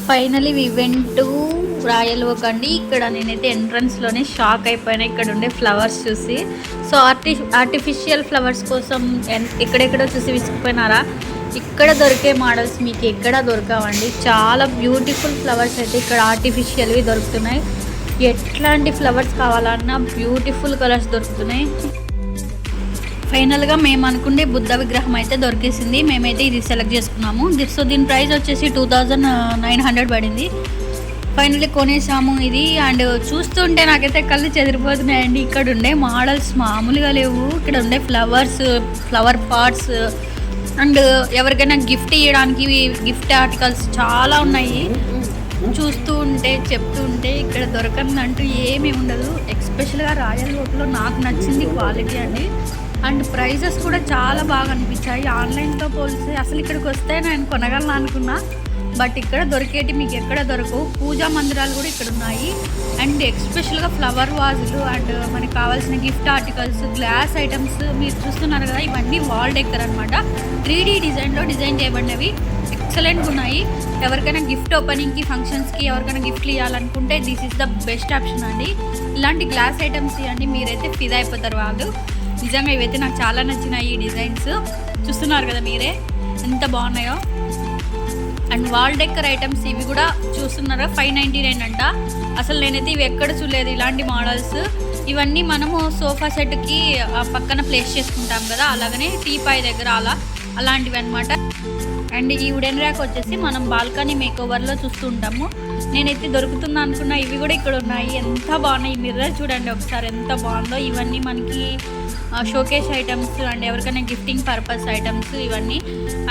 Finally we went to Royal Oak అండి. ఇక్కడ నేనైతే ఎంట్రన్స్లోనే షాక్ అయిపోయినా ఇక్కడ ఉండే ఫ్లవర్స్ చూసి. సో ఆర్టిఫిషియల్ ఫ్లవర్స్ కోసం ఎక్కడెక్కడో చూసి విసిగిపోయినారా? ఇక్కడ దొరికే మోడల్స్ మీకు ఎక్కడ దొరకవండి. చాలా బ్యూటిఫుల్ ఫ్లవర్స్ అయితే ఇక్కడ ఆర్టిఫిషియల్వి దొరుకుతున్నాయి. ఎట్లాంటి ఫ్లవర్స్ కావాలన్నా బ్యూటిఫుల్ కలర్స్ దొరుకుతున్నాయి. ఫైనల్గా మేము అనుకుంటే బుద్ధ విగ్రహం అయితే దొరికేసింది. మేమైతే ఇది సెలెక్ట్ చేసుకున్నాము. సో దీని ప్రైస్ వచ్చేసి 2900 పడింది. ఫైనల్లీ కొనేసాము ఇది. అండ్ చూస్తుంటే నాకైతే కళ్ళు చెదిరిపోతున్నాయండి. ఇక్కడ ఉండే మోడల్స్ మామూలుగా లేవు. ఇక్కడ ఉండే ఫ్లవర్స్, ఫ్లవర్ పాట్స్ అండ్ ఎవరికైనా గిఫ్ట్ ఇవ్వడానికి గిఫ్ట్ ఆర్టికల్స్ చాలా ఉన్నాయి. చూస్తూ ఉంటే చెప్తూ ఉంటే ఇక్కడ దొరకందంటూ ఏమీ ఉండదు. ఎస్పెషల్గా రాయల్ ఓక్లో నాకు నచ్చింది క్వాలిటీ అండి. అండ్ ప్రైజెస్ కూడా చాలా బాగా అనిపించాయి. ఆన్లైన్తో పోలిస్తే అసలు ఇక్కడికి వస్తే నేను కొనగలను అనుకున్నా. బట్ ఇక్కడ దొరికేటి మీకు ఎక్కడ దొరకవు. పూజా మందిరాలు కూడా ఇక్కడ ఉన్నాయి. అండ్ ఎస్పెషల్గా ఫ్లవర్ వాజులు అండ్ మనకి కావాల్సిన గిఫ్ట్ ఆర్టికల్స్, గ్లాస్ ఐటమ్స్ మీరు చూస్తున్నారు కదా, ఇవన్నీ వాల్ డెకర్ అనమాట. 3D డిజైన్లో డిజైన్ చేయబడినవి ఎక్సలెంట్గా ఉన్నాయి. ఎవరికైనా గిఫ్ట్ ఓపెనింగ్కి, ఫంక్షన్స్కి ఎవరికైనా గిఫ్ట్లు ఇవ్వాలనుకుంటే this is the best option అండి. ఇలాంటి గ్లాస్ ఐటమ్స్ ఇవ్వండి, మీరైతే ఫిదా అయిపోతారు వాళ్ళు. నిజంగా ఇవైతే నాకు చాలా నచ్చినాయి. ఈ డిజైన్స్ చూస్తున్నారు కదా మీరే ఎంత బాగున్నాయో. అండ్ వాల్ డెక్కర్ ఐటమ్స్ ఇవి కూడా చూస్తున్నారా, 599 అంట. అసలు నేనైతే ఇవి ఎక్కడ చూడలేదు ఇలాంటి మోడల్స్. ఇవన్నీ మనము సోఫా సెట్కి పక్కన ప్లేస్ చేసుకుంటాం కదా, అలాగనే టీపాయ్ దగ్గర అలాంటివి అనమాట. అండ్ ఈ వుడెన్ ర్యాక్ వచ్చేసి మనం బాల్కనీ మేకోవర్లో చూస్తూ ఉంటాము. నేనైతే దొరుకుతుందా అనుకున్నా, ఇవి కూడా ఇక్కడ ఉన్నాయి. ఎంత బాగున్నాయి, మిర్రర్ చూడండి ఒకసారి ఎంత బాగుందో. ఇవన్నీ మనకి షోకేస్ ఐటమ్స్ అండ్ ఎవరికైనా గిఫ్టింగ్ పర్పస్ ఐటమ్స్ ఇవన్నీ.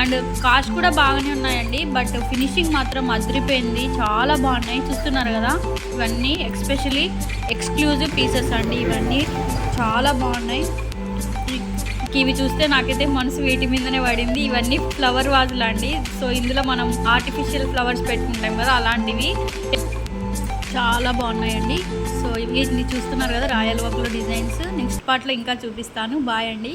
అండ్ కాస్ట్ కూడా బాగానే ఉన్నాయండి. బట్ ఫినిషింగ్ మాత్రం అదిరిపోయింది, చాలా బాగున్నాయి. చూస్తున్నారు కదా, ఇవన్నీ ఎస్పెషలీ ఎక్స్క్లూజివ్ పీసెస్ అండి. ఇవన్నీ చాలా బాగున్నాయి. ఇవి చూస్తే నాకైతే మనసు వీటి మీదనే పడింది. ఇవన్నీ ఫ్లవర్ వాజులు అండి. సో ఇందులో మనం ఆర్టిఫిషియల్ ఫ్లవర్స్ పెట్టుకుంటాం కదా, అలాంటివి చాలా బాగున్నాయండి. సో ఇవి చూస్తున్నారు కదా రాయల్ ఓక్లో డిజైన్స్. నెక్స్ట్ పార్ట్లో ఇంకా చూపిస్తాను. బాయ్ అండి.